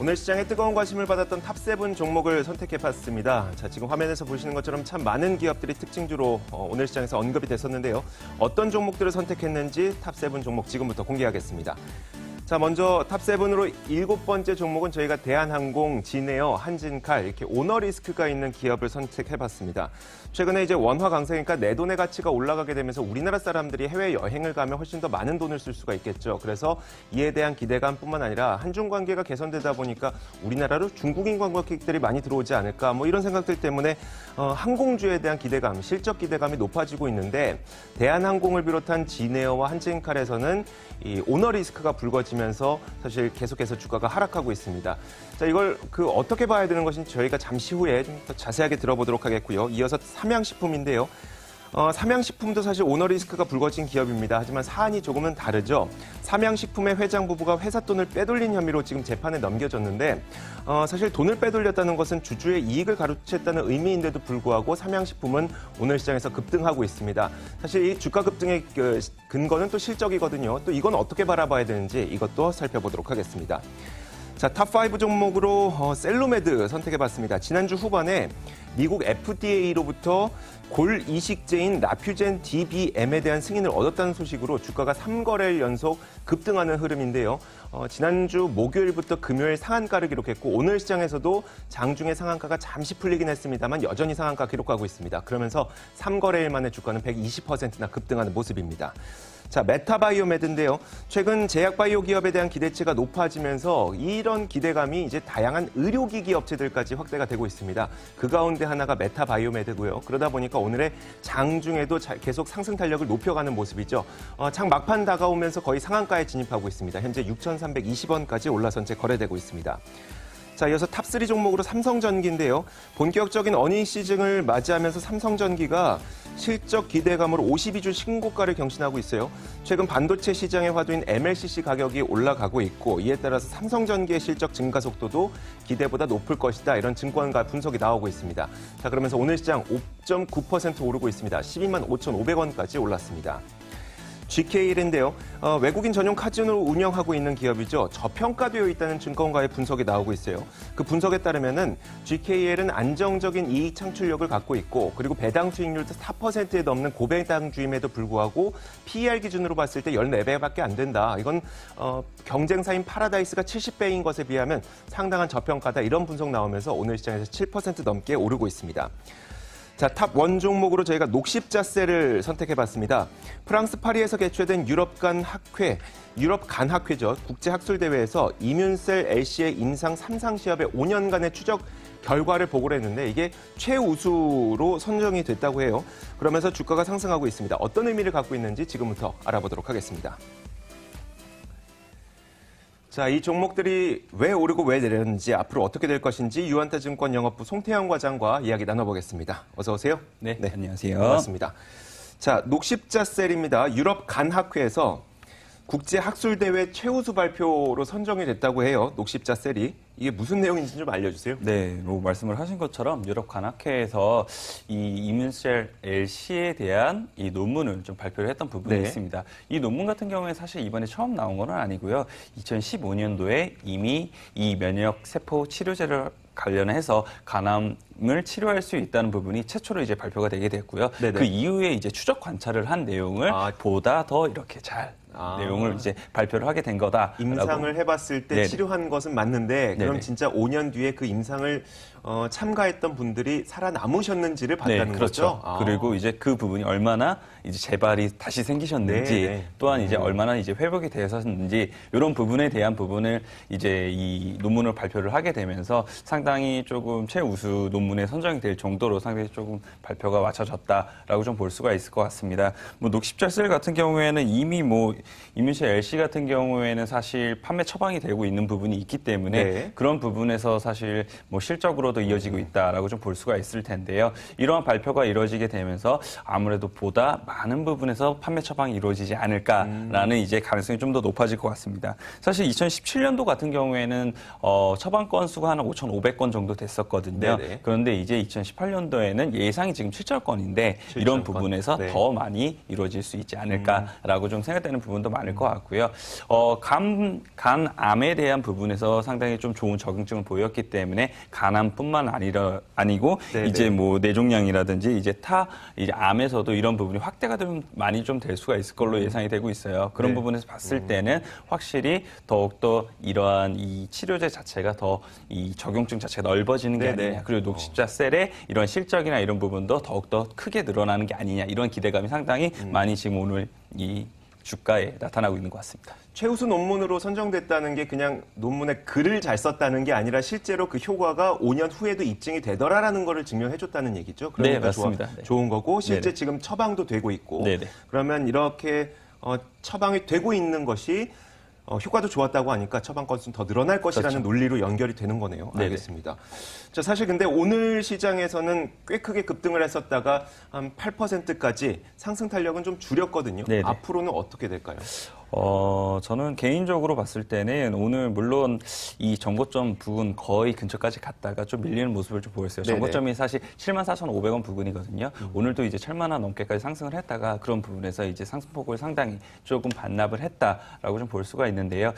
오늘 시장에 뜨거운 관심을 받았던 탑7 종목을 선택해봤습니다. 자, 지금 화면에서 보시는 것처럼 참 많은 기업들이 특징주로 오늘 시장에서 언급이 됐었는데요. 어떤 종목들을 선택했는지 탑7 종목 지금부터 공개하겠습니다. 자, 먼저 탑7으로 7번째 종목은 저희가 대한항공, 진에어, 한진칼 이렇게 오너 리스크가 있는 기업을 선택해봤습니다. 최근에 이제 원화 강세니까 내 돈의 가치가 올라가게 되면서 우리나라 사람들이 해외 여행을 가면 훨씬 더 많은 돈을 쓸 수가 있겠죠. 그래서 이에 대한 기대감뿐만 아니라 한중 관계가 개선되다 보니까 우리나라로 중국인 관광객들이 많이 들어오지 않을까 뭐 이런 생각들 때문에 항공주에 대한 기대감, 실적 기대감이 높아지고 있는데 대한항공을 비롯한 진에어와 한진칼에서는 이 오너 리스크가 불거지면서 사실 계속해서 주가가 하락하고 있습니다. 자, 이걸 어떻게 봐야 되는 것인지 저희가 잠시 후에 좀 더 자세하게 들어보도록 하겠고요. 이어서 삼양식품인데요. 삼양식품도 사실 오너 리스크가 불거진 기업입니다. 하지만 사안이 조금은 다르죠. 삼양식품의 회장 부부가 회사 돈을 빼돌린 혐의로 지금 재판에 넘겨졌는데 사실 돈을 빼돌렸다는 것은 주주의 이익을 가로챘다는 의미인데도 불구하고 삼양식품은 오늘 시장에서 급등하고 있습니다. 사실 이 주가 급등의 근거는 또 실적이거든요. 또 이건 어떻게 바라봐야 되는지 이것도 살펴보도록 하겠습니다. 자, 탑5 종목으로 셀로메드 선택해봤습니다. 지난주 후반에 미국 FDA로부터 골 이식제인 라퓨젠 DBM에 대한 승인을 얻었다는 소식으로 주가가 3거래일 연속 급등하는 흐름인데요. 지난주 목요일부터 금요일 상한가를 기록했고 오늘 시장에서도 장중에 상한가가 잠시 풀리긴 했습니다만 여전히 상한가 기록하고 있습니다. 그러면서 3거래일 만에 주가는 120%나 급등하는 모습입니다. 자, 메타바이오메드인데요. 최근 제약바이오 기업에 대한 기대치가 높아지면서 이런 기대감이 이제 다양한 의료기기 업체들까지 확대가 되고 있습니다. 그 가운데 하나가 메타바이오메드고요. 그러다 보니까 오늘의 장중에도 계속 상승 탄력을 높여가는 모습이죠. 장 막판 다가오면서 거의 상한가에 진입하고 있습니다. 현재 6,320원까지 올라선 채 거래되고 있습니다. 자, 이어서 탑3 종목으로 삼성전기인데요. 본격적인 어닝 시즌을 맞이하면서 삼성전기가 실적 기대감으로 52주 신고가를 경신하고 있어요. 최근 반도체 시장의 화두인 MLCC 가격이 올라가고 있고 이에 따라서 삼성전기의 실적 증가 속도도 기대보다 높을 것이다. 이런 증권가 분석이 나오고 있습니다. 자, 그러면서 오늘 시장 5.9% 오르고 있습니다. 12만 5,500원까지 올랐습니다. GKL인데요. 외국인 전용 카지노를 운영하고 있는 기업이죠. 저평가되어 있다는 증권가의 분석이 나오고 있어요. 그 분석에 따르면은 GKL은 안정적인 이익 창출력을 갖고 있고 그리고 배당 수익률도 4%에 넘는 고배당주임에도 불구하고 PER 기준으로 봤을 때 14배밖에 안 된다. 이건 경쟁사인 파라다이스가 70배인 것에 비하면 상당한 저평가다. 이런 분석 나오면서 오늘 시장에서 7% 넘게 오르고 있습니다. 자, 탑1 종목으로 저희가 녹십자셀을 선택해봤습니다. 프랑스 파리에서 개최된 유럽 간 학회죠. 국제학술대회에서 이뮨셀 LC의 임상 3상 시합의 5년간의 추적 결과를 보고를 했는데 이게 최우수로 선정이 됐다고 해요. 그러면서 주가가 상승하고 있습니다. 어떤 의미를 갖고 있는지 지금부터 알아보도록 하겠습니다. 자, 이 종목들이 왜 오르고 왜 내렸는지 앞으로 어떻게 될 것인지 유한타증권 영업부 송태영 과장과 이야기 나눠보겠습니다. 어서 오세요. 네, 안녕하세요. 반갑습니다. 자, 녹십자셀입니다. 유럽 간학회에서 국제학술대회 최우수 발표로 선정이 됐다고 해요. 녹십자셀이. 이게 무슨 내용인지 좀 알려주세요. 네, 뭐 말씀을 하신 것처럼 유럽 간학회에서 이 이뮨셀 LC에 대한 이 논문을 좀 발표를 했던 부분이 있습니다. 이 논문 같은 경우에 사실 이번에 처음 나온 건 아니고요. 2015년도에 이미 이 면역 세포 치료제를 관련해서 간암을 치료할 수 있다는 부분이 최초로 이제 발표가 되게 됐고요. 그 이후에 이제 추적 관찰을 한 내용을 보다 더 이렇게 잘 내용을 이제 발표를 하게 된 거다. 임상을 해봤을 때 치료한 것은 맞는데 그럼 진짜 5년 뒤에 그 임상을 참가했던 분들이 살아남으셨는지를 봤다는 그렇죠. 거죠. 그리고 이제 그 부분이 얼마나 이제 재발이 다시 생기셨는지 또한 이제 얼마나 이제 회복이 되었는지 이런 부분에 대한 부분을 이제 이 논문을 발표를 하게 되면서 상당히 조금 최우수 논문에 선정이 될 정도로 상당히 조금 발표가 맞춰졌다라고 좀 볼 수가 있을 것 같습니다. 뭐 녹십자셀 같은 경우에는 이미 뭐 이뮨셀 LC 같은 경우에는 사실 판매 처방이 되고 있는 부분이 있기 때문에 그런 부분에서 사실 뭐 실적으로 발표도 이어지고 있다라고 좀 볼 수가 있을 텐데요. 이러한 발표가 이루어지게 되면서 아무래도 보다 많은 부분에서 판매 처방이 이루어지지 않을까라는 이제 가능성이 좀 더 높아질 것 같습니다. 사실 2017년도 같은 경우에는 처방 건수가 한 5,500건 정도 됐었거든요. 네네. 그런데 이제 2018년도에는 예상이 지금 7,000건인데 이런 부분에서 네. 더 많이 이루어질 수 있지 않을까라고 좀 생각되는 부분도 많을 것 같고요. 간암에 대한 부분에서 상당히 좀 좋은 적응증을 보였기 때문에 간암뿐만 아니고 네네. 이제 뭐 뇌종양이라든지 이제 이제 암에서도 이런 부분이 확대가 좀 많이 좀 될 수가 있을 걸로 예상이 되고 있어요. 그런 네. 부분에서 봤을 때는 확실히 더욱더 이러한 이 치료제 자체가 더 이 적용증 자체가 넓어지는 게 네네. 아니냐. 그리고 녹십자 셀의 이런 실적이나 이런 부분도 더욱더 크게 늘어나는 게 아니냐. 이런 기대감이 상당히 많이 지금 오늘 이 주가에 나타나고 있는 것 같습니다. 최우수 논문으로 선정됐다는 게 그냥 논문에 글을 잘 썼다는 게 아니라 실제로 그 효과가 5년 후에도 입증이 되더라라는 거를 증명해줬다는 얘기죠. 그러니까 네, 맞습니다. 좋은 거고 실제 네네. 지금 처방도 되고 있고 네네. 그러면 이렇게 처방이 되고 있는 것이 효과도 좋았다고 하니까 처방 건수는 더 늘어날 것이라는 그렇죠. 논리로 연결이 되는 거네요. 네네. 알겠습니다. 자, 사실 근데 오늘 시장에서는 꽤 크게 급등을 했었다가 한 8%까지 상승 탄력은 좀 줄였거든요. 네네. 앞으로는 어떻게 될까요? 저는 개인적으로 봤을 때는 오늘 물론 이 정고점 부근 거의 근처까지 갔다가 좀 밀리는 모습을 좀 보였어요. 네네. 정고점이 사실 74,500원 부근이거든요. 오늘도 이제 7만 원 넘게까지 상승을 했다가 그런 부분에서 이제 상승폭을 상당히 조금 반납을 했다라고 좀 볼 수가 있는데요.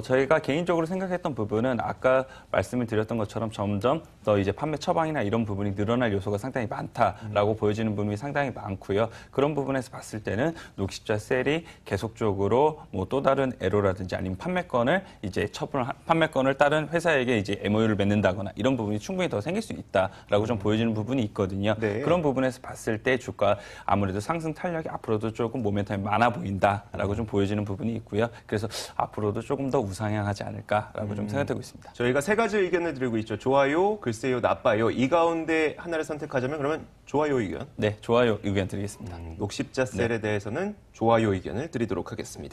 저희가 개인적으로 생각했던 부분은 아까 말씀을 드렸던 것처럼 점점 더 이제 판매 처방이나 이런 부분이 늘어날 요소가 상당히 많다라고 보여지는 부분이 상당히 많고요. 그런 부분에서 봤을 때는 녹십자 셀이 계속적으로 뭐 또 다른 애로라든지 아니면 판매권을 다른 회사에게 이제 MOU를 맺는다거나 이런 부분이 충분히 더 생길 수 있다라고 좀 보여지는 부분이 있거든요. 네. 그런 부분에서 봤을 때 주가 아무래도 상승 탄력이 앞으로도 조금 모멘텀이 많아 보인다라고 좀 보여지는 부분이 있고요. 그래서 앞으로도 조금 더 우상향하지 않을까라고 좀 생각되고 있습니다. 저희가 세 가지 의견을 드리고 있죠. 좋아요, 글쎄요, 나빠요. 이 가운데 하나를 선택하자면 그러면 좋아요 의견. 네, 좋아요 의견 드리겠습니다. 녹십자 셀에 대해서는 좋아요 의견을 드리도록 하겠습니다.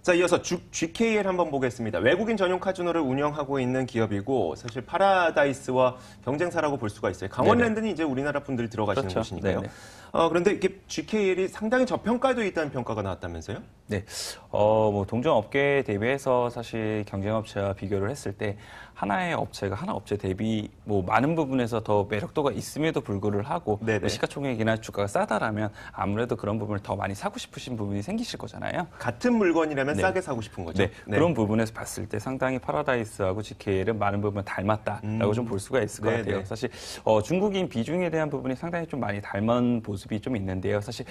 자, 이어서 GKL 한번 보겠습니다. 외국인 전용 카지노를 운영하고 있는 기업이고 사실 파라다이스와 경쟁사라고 볼 수가 있어요. 강원랜드는 이제 우리나라 분들이 들어가시는 그렇죠. 곳이니까요. 네네. 그런데 이게 GKL이 상당히 저평가되어 있다는 평가가 나왔다면서요? 네, 뭐 동종 업계에 대비해서 사실 경쟁업체와 비교를 했을 때 하나의 업체가 하나 업체 대비 뭐 많은 부분에서 더 매력도가 있음에도 불구를 하고 네네. 시가총액이나 주가가 싸다라면 아무래도 그런 부분을 더 많이 사고 싶으신 부분이 생기실 거잖아요. 같은 물건이라면 네. 싸게 사고 싶은 거죠. 네, 그런 부분에서 봤을 때 상당히 파라다이스하고 GKL은 많은 부분 닮았다라고 좀 볼 수가 있을 것 네네. 같아요. 사실 중국인 비중에 대한 부분이 상당히 좀 많이 닮은 모습이 좀 있는데요. 사실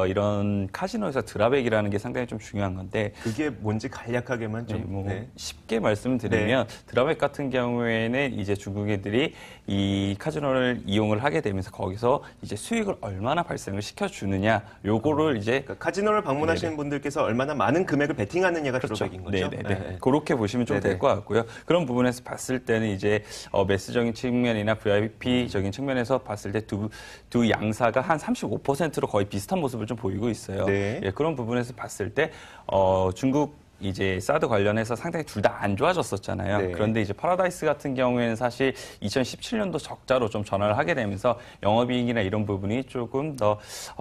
이런 카지노에서 드랍액이라는 게 상당히 좀 중요한 건데 그게 뭔지 간략하게만 좀. 네, 뭐 네. 쉽게 말씀드리면 드랍액 같은 경우에는 이제 중국인들이 이 카지노를 이용을 하게 되면서 거기서 이제 수익을 얼마나 발생을 시켜주느냐 요거를 이제 그러니까 카지노를 방문하시는 분들께서 얼마나 많은 금액을 베팅하느냐가 드랍액인 거죠. 네네네. 네. 그렇게 보시면 좀 네네. 될 것 같고요. 그런 부분에서 봤을 때는 이제 매스적인 측면이나 VIP적인 측면에서 봤을 때 두 양사가 한 35%로 거의 비슷한 모습을 좀 보이고 있어요. 네. 예, 그런 부분에서 봤을 때 중국 이제 사드 관련해서 상당히 둘 다 안 좋아졌었잖아요. 네. 그런데 이제 파라다이스 같은 경우에는 사실 2017년도 적자로 좀 전환을 하게 되면서 영업이익이나 이런 부분이 조금 더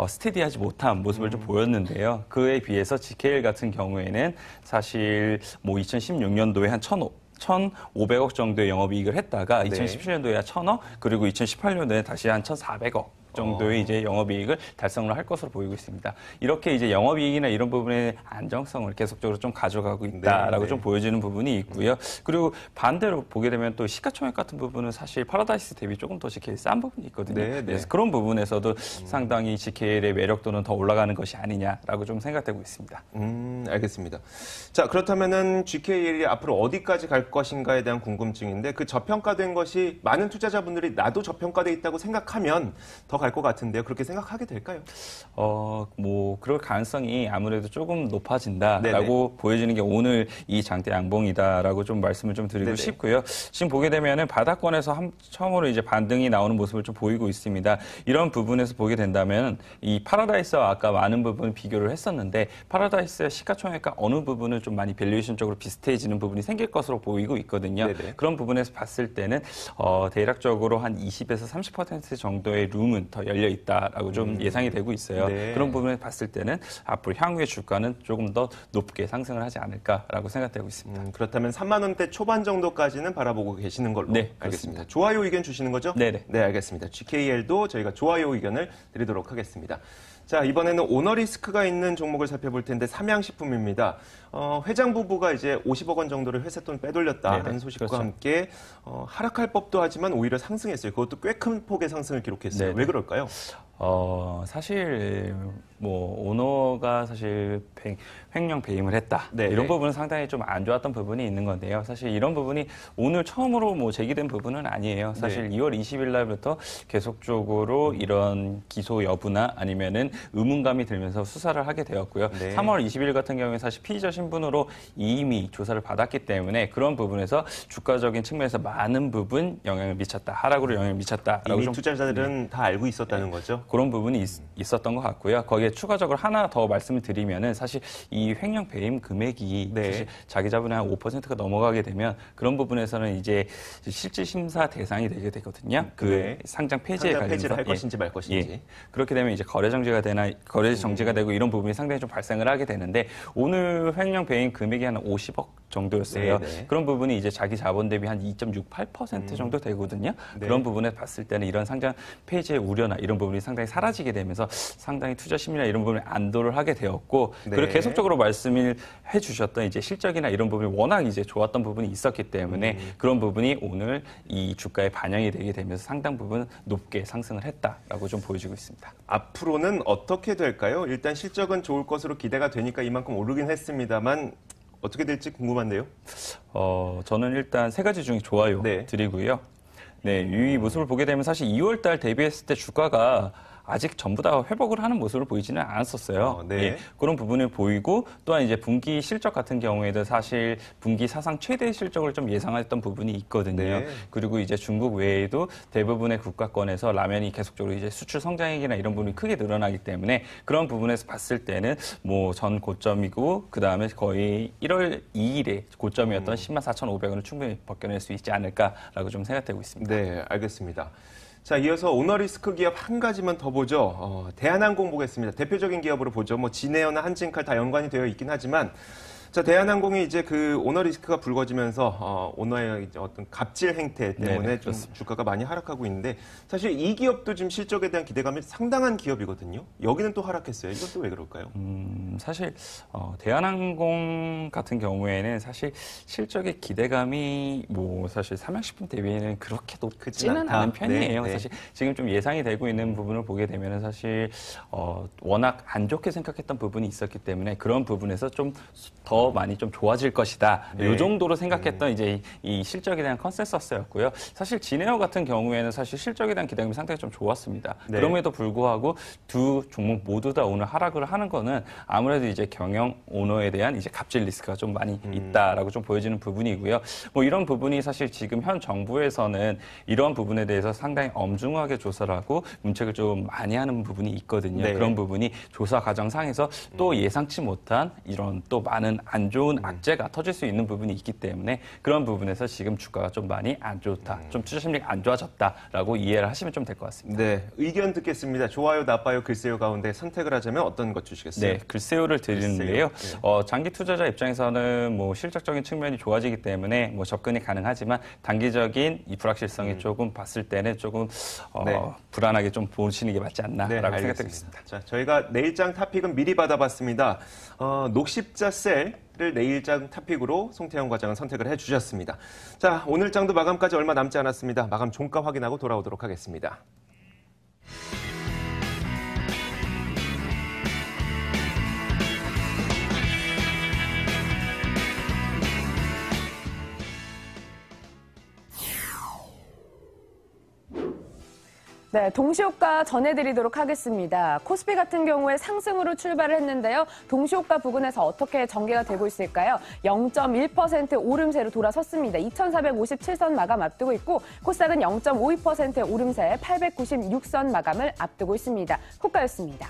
스테디하지 못한 모습을 좀 보였는데요. 그에 비해서 GKL 같은 경우에는 사실 뭐 2016년도에 한 1,500억 정도의 영업이익을 했다가 네. 2017년도에 한 1,000억 그리고 2018년도에 다시 한 1,400억 정도의 이제 영업이익을 달성을 할 것으로 보이고 있습니다. 이렇게 이제 영업이익이나 이런 부분의 안정성을 계속적으로 좀 가져가고 있다라고 네. 좀 보여지는 부분이 있고요. 그리고 반대로 보게 되면 또 시가총액 같은 부분은 사실 파라다이스 대비 조금 더 GKL 싼 부분이 있거든요. 네, 네. 그래서 그런 부분에서도 상당히 GKL의 매력도는 더 올라가는 것이 아니냐라고 좀 생각되고 있습니다. 알겠습니다. 자, 그렇다면은 GKL이 앞으로 어디까지 갈 것인가에 대한 궁금증인데 그 저평가된 것이 많은 투자자분들이 나도 저평가돼 있다고 생각하면 더 갈 것 같은데요. 그렇게 생각하게 될까요? 뭐 그럴 가능성이 아무래도 조금 높아진다라고 네네. 보여지는 게 오늘 이 장대 양봉이다라고 좀 말씀을 좀 드리고 네네. 싶고요. 지금 보게 되면은 바닥권에서 처음으로 이제 반등이 나오는 모습을 좀 보이고 있습니다. 이런 부분에서 보게 된다면 이 파라다이스와 아까 많은 부분 비교를 했었는데 파라다이스의 시가총액과 어느 부분을 좀 많이 밸류에이션적으로 비슷해지는 부분이 생길 것으로 보이고 있거든요. 네네. 그런 부분에서 봤을 때는 대략적으로 한 20에서 30% 정도의 룸은 더 열려 있다라고 좀 예상이 되고 있어요. 네. 그런 부분을 봤을 때는 앞으로 향후의 주가는 조금 더 높게 상승을 하지 않을까라고 생각되고 있습니다. 그렇다면 3만 원대 초반 정도까지는 바라보고 계시는 걸로 네, 알겠습니다. 좋아요 의견 주시는 거죠? 네네. 네, 알겠습니다. GKL도 저희가 좋아요 의견을 드리도록 하겠습니다. 자, 이번에는 오너 리스크가 있는 종목을 살펴볼 텐데 삼양식품입니다. 회장 부부가 이제 50억 원 정도를 회사 돈 빼돌렸다는 네네, 소식과 그렇죠. 함께 하락할 법도 하지만 오히려 상승했어요. 그것도 꽤 큰 폭의 상승을 기록했어요. 네네. 왜 그럴까요? 사실 뭐 오너가 사실 횡령 배임을 했다. 네네. 이런 부분은 상당히 좀 안 좋았던 부분이 있는 건데요. 사실 이런 부분이 오늘 처음으로 뭐 제기된 부분은 아니에요. 사실 네. 2월 20일 날부터 계속적으로 이런 기소 여부나 아니면은 의문감이 들면서 수사를 하게 되었고요. 네. 3월 20일 같은 경우에 사실 피의자 신분으로 이미 조사를 받았기 때문에 그런 부분에서 주가적인 측면에서 많은 부분 영향을 미쳤다. 하락으로 영향을 미쳤다라고 이미 좀 투자자들은 다 알고 있었다는 거죠? 그런 부분이 있었던 것 같고요. 거기에 추가적으로 하나 더 말씀을 드리면은 사실 이 횡령 배임 금액이 네. 사실 자기 자본의 한 5%가 넘어가게 되면 그런 부분에서는 이제 실질 심사 대상이 되게 되거든요. 그 네. 상장 폐지에 상장 관련해서 폐지를 할 예. 것인지 말 것인지. 예. 그렇게 되면 이제 거래 정지가 되나 거래 정지가 되고 이런 부분이 상당히 좀 발생을 하게 되는데 오늘 횡령 배임 금액이 한 50억 정도였어요. 네네. 그런 부분이 이제 자기 자본 대비 한 2.68% 정도 되거든요. 네. 그런 부분에 봤을 때는 이런 상장 폐지의 우려나 이런 부분이 상당히 사라지게 되면서 상당히 투자 심리나 이런 부분에 안도를 하게 되었고 네. 그리고 계속적으로 말씀을 해주셨던 이제 실적이나 이런 부분이 워낙 이제 좋았던 부분이 있었기 때문에 그런 부분이 오늘 이 주가에 반영이 되게 되면서 상당 부분 높게 상승을 했다라고 좀 보여지고 있습니다. 앞으로는 어떻게 될까요? 일단 실적은 좋을 것으로 기대가 되니까 이만큼 오르긴 했습니다만 어떻게 될지 궁금한데요. 저는 일단 세 가지 중에 좋아요 네. 드리고요. 네, 이 모습을 보게 되면 사실 2월 달 대비했을 때 주가가 아직 전부 다 회복을 하는 모습을 보이지는 않았었어요. 네. 예, 그런 부분을 보이고 또한 이제 분기 실적 같은 경우에도 사실 분기 사상 최대 실적을 좀 예상했던 부분이 있거든요. 네. 그리고 이제 중국 외에도 대부분의 국가권에서 라면이 계속적으로 이제 수출 성장액이나 이런 부분이 크게 늘어나기 때문에 그런 부분에서 봤을 때는 뭐 전 고점이고 그 다음에 거의 1월 2일에 고점이었던 104,500원을 충분히 벗겨낼 수 있지 않을까라고 좀 생각되고 있습니다. 네, 알겠습니다. 자, 이어서 오너리스크 기업 한 가지만 더 보죠. 대한항공 보겠습니다. 대표적인 기업으로 보죠. 뭐 진에어나 한진칼 다 연관이 되어 있긴 하지만 자, 대한항공이 이제 그 오너리스크가 불거지면서 오너의 이제 어떤 갑질 행태 때문에 네네, 좀 그렇습니다. 주가가 많이 하락하고 있는데 사실 이 기업도 지금 실적에 대한 기대감이 상당한 기업이거든요. 여기는 또 하락했어요. 이건 또 왜 그럴까요? 사실 대한항공 같은 경우에는 사실 실적의 기대감이 뭐 사실 삼양식품 대비에는 그렇게 높지는 않다. 않은 편이에요. 네, 네. 사실 지금 좀 예상이 되고 있는 부분을 보게 되면은 사실 워낙 안 좋게 생각했던 부분이 있었기 때문에 그런 부분에서 좀 더 많이 좀 좋아질 것이다. 네. 이 정도로 생각했던 이제 이 실적에 대한 컨센서스였고요. 사실 진에어 같은 경우에는 사실 실적에 대한 기대감이 상당히 좀 좋았습니다. 네. 그럼에도 불구하고 두 종목 모두 다 오늘 하락을 하는 거는 아무래도 이제 경영 오너에 대한 이제 갑질 리스크가 좀 많이 있다라고 좀 보여지는 부분이고요. 뭐 이런 부분이 사실 지금 현 정부에서는 이러한 부분에 대해서 상당히 엄중하게 조사를 하고 문책을 좀 많이 하는 부분이 있거든요. 네. 그런 부분이 조사 과정상에서 또 예상치 못한 이런 또 많은 안 좋은 악재가 터질 수 있는 부분이 있기 때문에 그런 부분에서 지금 주가가 좀 많이 안 좋다. 좀 투자 심리가 안 좋아졌다라고 이해를 하시면 좀 될 것 같습니다. 네, 의견 듣겠습니다. 좋아요, 나빠요, 글쎄요 가운데 선택을 하자면 어떤 것 주시겠어요? 네, 글쎄요를 드리는데요. 장기 투자자 입장에서는 뭐 실적적인 측면이 좋아지기 때문에 뭐 접근이 가능하지만 단기적인 이 불확실성이 조금 봤을 때는 조금 네. 불안하게 좀 보시는 게 맞지 않나라고 알겠습니다. 생각되겠습니다. 자, 저희가 내일장 탑픽은 미리 받아봤습니다. 녹십자 셀을 내일장 탑픽으로 송태영 과장은 선택을 해주셨습니다. 자, 오늘 장도 마감까지 얼마 남지 않았습니다. 마감 종가 확인하고 돌아오도록 하겠습니다. 네, 동시효과 전해드리도록 하겠습니다. 코스피 같은 경우에 상승으로 출발을 했는데요. 동시효과 부근에서 어떻게 전개가 되고 있을까요? 0.1% 오름세로 돌아섰습니다. 2,457선 마감 앞두고 있고 코스닥은 0.52%의 오름세 896선 마감을 앞두고 있습니다. 호가였습니다.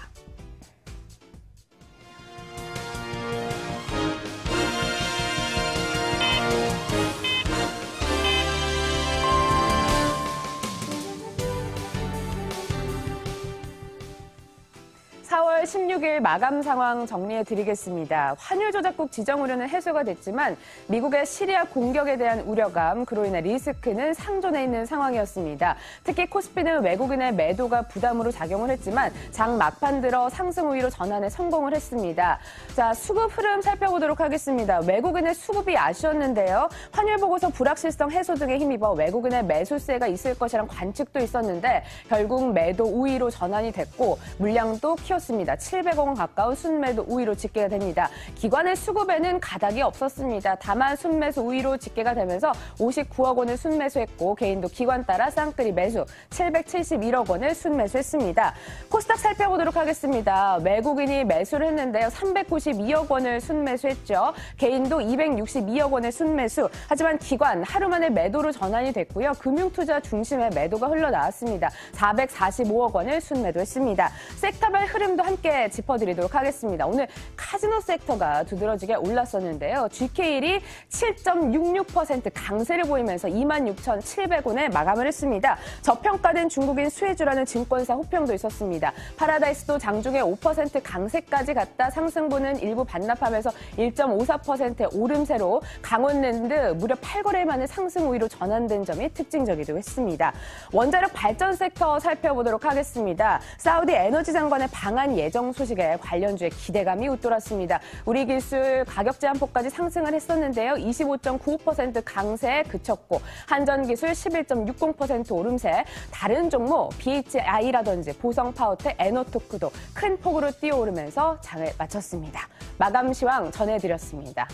(4월 16일) 마감 상황 정리해드리겠습니다. 환율 조작국 지정 우려는 해소가 됐지만 미국의 시리아 공격에 대한 우려감, 그로 인해 리스크는 상존해 있는 상황이었습니다. 특히 코스피는 외국인의 매도가 부담으로 작용을 했지만 장 막판 들어 상승 우위로 전환에 성공을 했습니다. 자, 수급 흐름 살펴보도록 하겠습니다. 외국인의 수급이 아쉬웠는데요. 환율 보고서 불확실성 해소 등에 힘입어 외국인의 매수세가 있을 것이란 관측도 있었는데 결국 매도 우위로 전환이 됐고 물량도 키웠습니다. 700억 원 가까운 순매도 우위로 집계가 됩니다. 기관의 수급에는 가닥이 없었습니다. 다만 순매수 우위로 집계가 되면서 59억 원을 순매수했고 개인도 기관 따라 쌍끌이 매수 771억 원을 순매수했습니다. 코스닥 살펴보도록 하겠습니다. 외국인이 매수를 했는데요. 392억 원을 순매수했죠. 개인도 262억 원의 순매수. 하지만 기관 하루 만에 매도로 전환이 됐고요. 금융투자 중심의 매도가 흘러나왔습니다. 445억 원을 순매도했습니다. 섹터별 흐름도 함께 짚어드리도록 하겠습니다. 오늘 카지노 섹터가 두드러지게 올랐었는데요. GK1이 7.66% 강세를 보이면서 26,700원에 마감을 했습니다. 저평가된 중국인 수혜주라는 증권사 호평도 있었습니다. 파라다이스도 장중에 5% 강세까지 갔다 상승분은 일부 반납하면서 1.54%의 오름세로 강원랜드 무려 8거래 만에 상승 우위로 전환된 점이 특징적이기도 했습니다. 원자력 발전 섹터 살펴보도록 하겠습니다. 사우디 에너지 장관의 방한 예정 소식에 관련주의 기대감이 웃돌았습니다. 우리 기술 가격 제한폭까지 상승을 했었는데요. 25.95% 강세에 그쳤고 한전기술 11.60% 오름세, 다른 종목 BHI라든지 보성파워텍, 에너토크도 큰 폭으로 뛰어오르면서 장을 마쳤습니다. 마감 시황 전해드렸습니다.